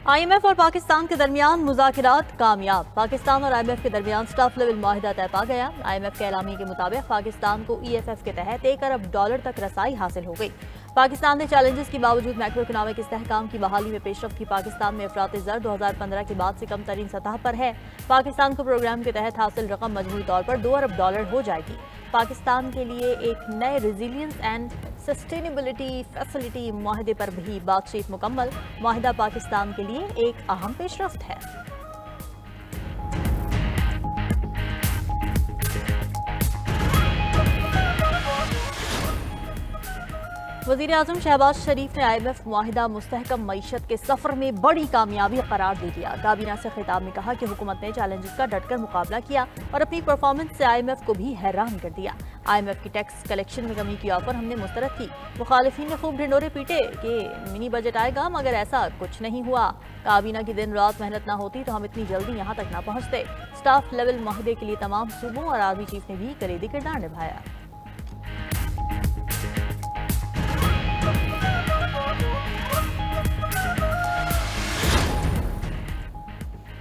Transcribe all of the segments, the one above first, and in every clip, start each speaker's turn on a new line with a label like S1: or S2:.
S1: IMF और पाकिस्तान के दरमियान मुज़ाकरात कामयाब। पाकिस्तान और IMF के दरमियान स्टाफ लेवल माहिदा तय पा गया। IMF के एलामी के मुताबिक पाकिस्तान को EFF के तहत $1 अरब तक रसाई हासिल हो गई। पाकिस्तान ने चैलेंजेस के बावजूद मैक्रो इकोनॉमिक इस्तेहकाम की बहाली में पेशरफ्त की। पाकिस्तान में अफरात ज़र 2015 के बाद से कम तरीन सतह पर है। पाकिस्तान को प्रोग्राम के तहत हासिल रकम मजमूई तौर पर $2 अरब हो जाएगी। पाकिस्तान के लिए एक नए रेजिलियंस एंड सस्टेनेबिलिटी फैसिलिटी माहिदे पर भी बातचीत मुकम्मल। माहिदा पाकिस्तान के लिए एक अहम पेशरफ्त है। वज़ीर-ए-आज़म शहबाज शरीफ ने IMF मुआहिदा मुस्तहकम मईशत के सफ़र में बड़ी कामयाबी करार दे दिया। काबीना से खिताब में कहा कि हुकूमत ने चैलेंजेस का डटकर मुकाबला किया और अपनी परफॉर्मेंस से IMF को भी हैरान कर दिया। IMF की टैक्स कलेक्शन में कमी की ऑफर हमने मुस्तरद की। मुखालिफिन ने खूब ढिंडोरे पीटे कि मिनी बजट आएगा, मगर ऐसा कुछ नहीं हुआ। काबीना की दिन रात मेहनत ना होती तो हम इतनी जल्दी यहाँ तक ना पहुँचते। स्टाफ लेवल माहिदे के लिए तमाम सूबों और आर्मी चीफ ने भी कलीदी किरदार निभाया।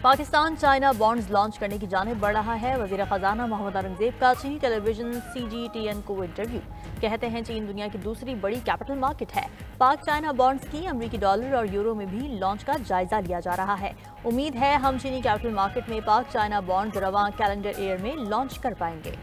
S1: पाकिस्तान चाइना बॉन्ड्स लॉन्च करने की जानिब बढ़ रहा है। वज़ीर ख़जाना मोहम्मद औरंगज़ेब का चीनी टेलीविजन CGTN को इंटरव्यू। कहते हैं चीन दुनिया की दूसरी बड़ी कैपिटल मार्केट है। पाक चाइना बॉन्ड्स की अमरीकी डॉलर और यूरो में भी लॉन्च का जायजा लिया जा रहा है। उम्मीद है हम चीनी कैपिटल मार्केट में पाक चाइना बॉन्ड्स रवां कैलेंडर ईयर में लॉन्च कर पाएंगे।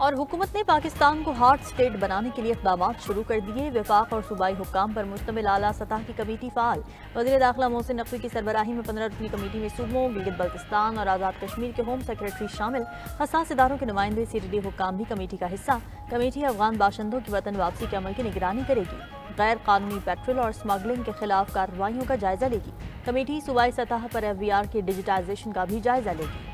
S1: और हुकूमत ने पाकिस्तान को हॉट स्टेट बनाने के लिए इक़दाम शुरू कर दिए। वफाक और सूबाई हुक्काम पर मुश्तमिल आला सतह की कमेटी फ़ाल। वज़ीर दाखिला मोहसिन नकवी की सरबराही में 15 रुकनी कमेटी में सूबों, गिलगित बल्तिस्तान और आज़ाद कश्मीर के होम सेक्रेटरी शामिल। हसास इदारों के नुमाइंदे CTD हुक्काम भी कमेटी का हिस्सा। कमेटी अफगान बाशिंदों की वतन वापसी के अमल की निगरानी करेगी। गैर कानूनी पेट्रोल और स्मगलिंग के खिलाफ कार्रवाइयों का जायजा लेगी। कमेटी सूबाई सतह पर FBR के डिजिटाइजेशन का भी जायजा लेगी।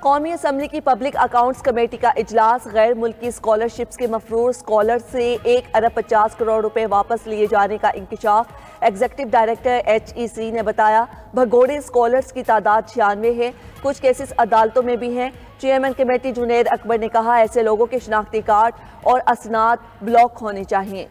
S2: कौमी असम्बली की पब्लिक अकाउंट्स कमेटी का इजलास। गैर मुल्की स्कॉलरशिप्स के मफरूज स्कॉलर से $1 अरब 50 करोड़ वापस लिए जाने का इंकशाफ। एग्जीक्यूटिव डायरेक्टर HEC ने बताया भगोड़े स्कॉलर्स की तादाद 96 है। कुछ केसेस अदालतों में भी हैं। चेयरमैन कमेटी जुनैद अकबर ने कहा ऐसे लोगों के शनाख्ती कार्ड और असनाद ब्लॉक होने चाहिए।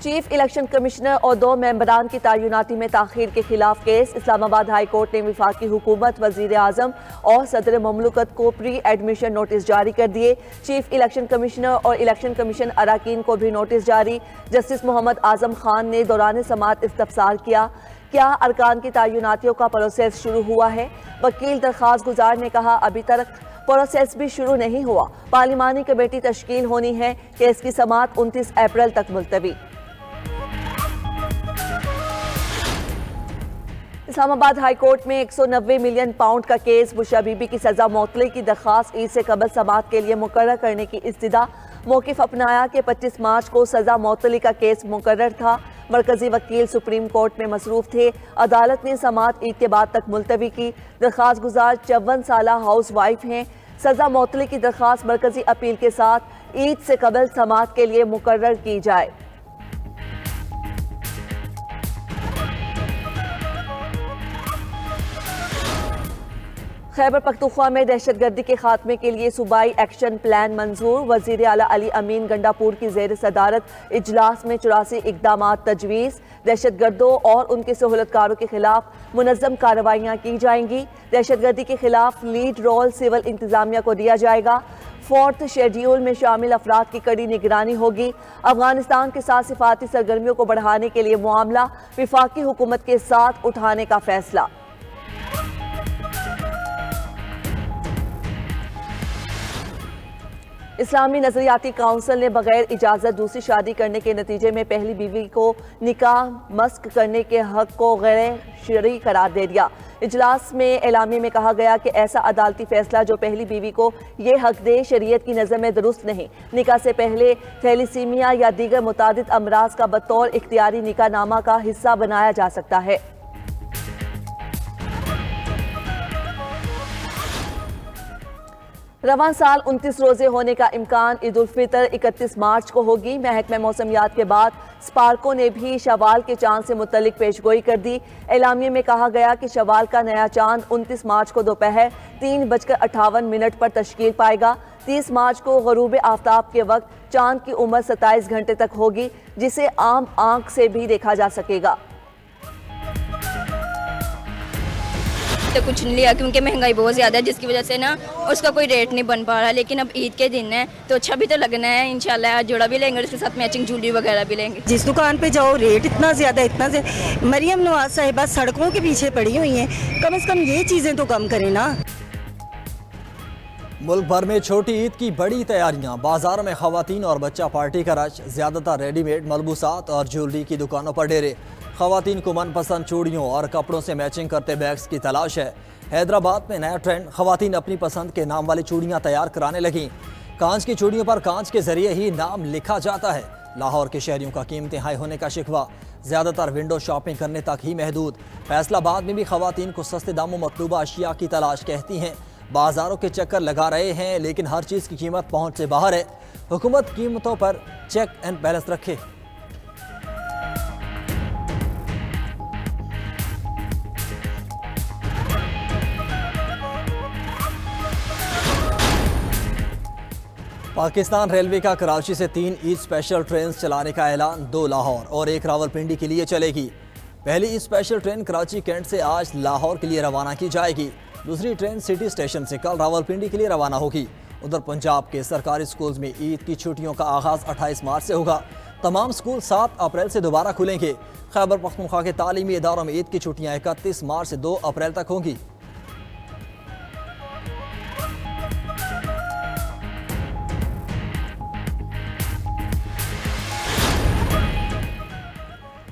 S2: चीफ इलेक्शन कमिश्नर और 2 मेंबरान की तैनाती में ताखीर के खिलाफ केस। इस्लामाबाद हाई कोर्ट ने वफाकी हुकूमत, वजीर आजम और सदर ममलकत को प्री एडमिशन नोटिस जारी कर दिए। चीफ इलेक्शन कमिश्नर और इलेक्शन कमीशन अराकीन को भी नोटिस जारी। जस्टिस मोहम्मद आजम खान ने दौरान समाअत इस्तफसार किया, क्या अरकान की तैनातियों का प्रोसेस शुरू हुआ है। वकील दरख्वास्त गुजार ने कहा अभी तक प्रोसेस भी शुरू नहीं हुआ। पार्लिमानी कमेटी तश्कील होनी है। केस की समाअत 29 अप्रैल तक मुलतवी। इस्लामाबाद हाई कोर्ट में 190 मिलियन पाउंड का केस। बुशरा बीबी की सजा मौतले की दरख्वास्त ईद से कबल समाअत के लिए मुकर्रर करने की इस्तदा। मौक़िफ़ अपनाया कि 25 मार्च को सजा मौतली का केस मुकर्रर था। मरकजी वकील सुप्रीम कोर्ट में मसरूफ थे। अदालत ने समाअत ईद के बाद तक मुलतवी की। दरख्वास्त गुजार 54 साला हाउस वाइफ हैं। सजा मौतली की दरख्वास्त मरकजी अपील के साथ ईद से कबल समाअत के लिए मुकर्रर की जाए। खैबर पख्तूनख्वा में दहशतगर्दी के खात्मे के लिए सूबाई एक्शन प्लान मंजूर। वजीर आला अली अमीन गंडापुर की जेर सदारत इजलास में 84 इकदाम तजवीज़। दहशतगर्दों और उनके सहूलतकारों के खिलाफ मुनज़्ज़म कार्रवाइयाँ की जाएंगी। दहशतगर्दी के खिलाफ लीड रोल सिविल इंतजामिया को दिया जाएगा। 4th शेड्यूल में शामिल अफराद की कड़ी निगरानी होगी। अफगानिस्तान के साथ सिफारती सरगर्मियों को बढ़ाने के लिए मामला वफाकी हुकूमत के साथ उठाने का फैसला। इस्लामी नजरियाती काउंसिल ने बगैर इजाज़त दूसरी शादी करने के नतीजे में पहली बीवी को निकाह मस्क करने के हक को गैर शरई करार दे दिया। इजलास में एलामिया में कहा गया कि ऐसा अदालती फैसला जो पहली बीवी को ये हक दे शरीयत की नज़र में दुरुस्त नहीं। निकाह से पहले थैलीसीमिया या दीगर मुतादिद अमराज का बतौर इख्तियारी निकाह नामा का हिस्सा बनाया जा सकता है। रवां साल 29 रोजे होने का इम्कान। ईद उल फितर 31 मार्च को होगी। महकमे मौसमियात के बाद स्पार्को ने भी शवाल के चांद से मुतल्लिक पेशगोई कर दी। एलामिये में कहा गया कि शवाल का नया चांद 29 मार्च को दोपहर 3:58 पर तश्कील पाएगा। 30 मार्च को गरूब आफ्ताब के वक्त चांद की उम्र 27 घंटे तक होगी, जिसे आम आंख से भी देखा जा सकेगा।
S3: तो कुछ नहीं लिया क्योंकि महंगाई बहुत ज़्यादा है, जिसकी वजह से ना उसका कोई रेट नहीं बन पा रहा। लेकिन अब ईद के दिन है तो अच्छा भी तो लगना है। इंशाल्लाह जोड़ा भी लेंगे, उसके साथ मैचिंग ज्वेलरी वगैरह भी लेंगे।
S4: जिस दुकान पे जाओ रेट इतना ज़्यादा मरियम नवाज साहिबा सड़कों के पीछे पड़ी हुई हैं, कम से कम ये चीज़ें तो कम करें ना।
S5: मुल्क भर में छोटी ईद की बड़ी तैयारियां। बाजारों में खवातीन और बच्चा पार्टी का रश। ज़्यादातर रेडीमेड मलबूसात और ज्वेलरी की दुकानों पर डेरे। खवातीन को मनपसंद चूड़ियों और कपड़ों से मैचिंग करते बैग्स की तलाश है। हैदराबाद में नया ट्रेंड, खवातीन अपनी पसंद के नाम वाली चूड़ियां तैयार कराने लगीं। कांच की चूड़ियों पर कांच के जरिए ही नाम लिखा जाता है। लाहौर के शहरियों का कीमतें हाई होने का शिकवा, ज़्यादातर विंडो शॉपिंग करने तक ही महदूद। फैसलाबाद में भी खवातीन को सस्ते दामों मतलूबा अशिया की तलाश। कहती हैं बाजारों के चक्कर लगा रहे हैं, लेकिन हर चीज़ की कीमत पहुँच से बाहर है। हुकूमत कीमतों पर चेक एंड बैलेंस रखे। पाकिस्तान रेलवे का कराची से 3 ईद स्पेशल ट्रेन चलाने का ऐलान। 2 लाहौर और 1 रावलपिंडी के लिए चलेगी। पहली Eid special train Karachi Cantt से आज लाहौर के लिए रवाना की जाएगी। दूसरी ट्रेन सिटी स्टेशन से कल रावलपिंडी के लिए रवाना होगी। उधर पंजाब के सरकारी स्कूल्स में ईद की छुट्टियों का आगाज़ 28 मार्च से होगा। तमाम स्कूल 7 अप्रैल से दोबारा खुलेंगे। खैबर पख्तूनख्वा के तालीमी इदारों में ईद की छुट्टियाँ 31 मार्च से 2 अप्रैल तक होंगी।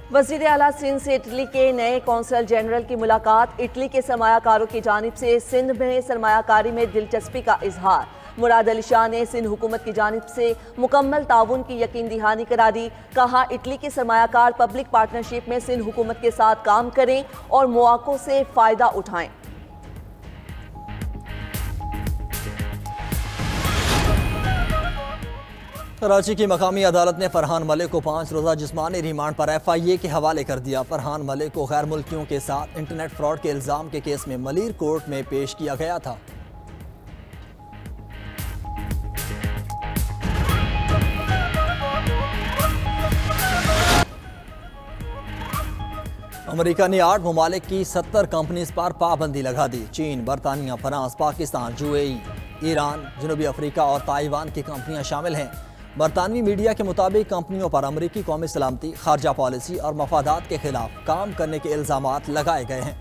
S2: वज़ीर आला सिंध से इटली के नए कौंसल जनरल की मुलाकात। इटली के सरमायाकारों की जानिब से सिंध में सरमायाकारी में दिलचस्पी का इजहार। मुराद अली शाह ने सिंध हुकूमत की जानिब से मुकम्मल ताउन की यकीन दहानी करा दी। कहा इटली के सरमायाकार पब्लिक पार्टनरशिप में सिंध हुकूमत के साथ काम करें और मौक़ों से फ़ायदा उठाएं।
S5: कराची की मकामी अदालत ने फरहान मलिक को 5 रोज़ा जिस्मानी रिमांड पर FIA के हवाले कर दिया। फरहान मलिक को गैर मुल्कियों के साथ इंटरनेट फ्रॉड के इल्ज़ाम के केस में मलीर कोर्ट में पेश किया गया था। अमेरिका ने 8 ममालिक की 70 कंपनीज पर पाबंदी लगा दी। चीन, बरतानिया, फ्रांस, पाकिस्तान, UAE, ईरान, जनूबी अफ्रीका और ताइवान की कंपनियां शामिल हैं। बरतानवी मीडिया के मुताबिक कंपनियों पर अमरीकी कौमी सलामती, खारजा पॉलिसी और मफादात के खिलाफ काम करने के इल्ज़ामात लगाए गए हैं।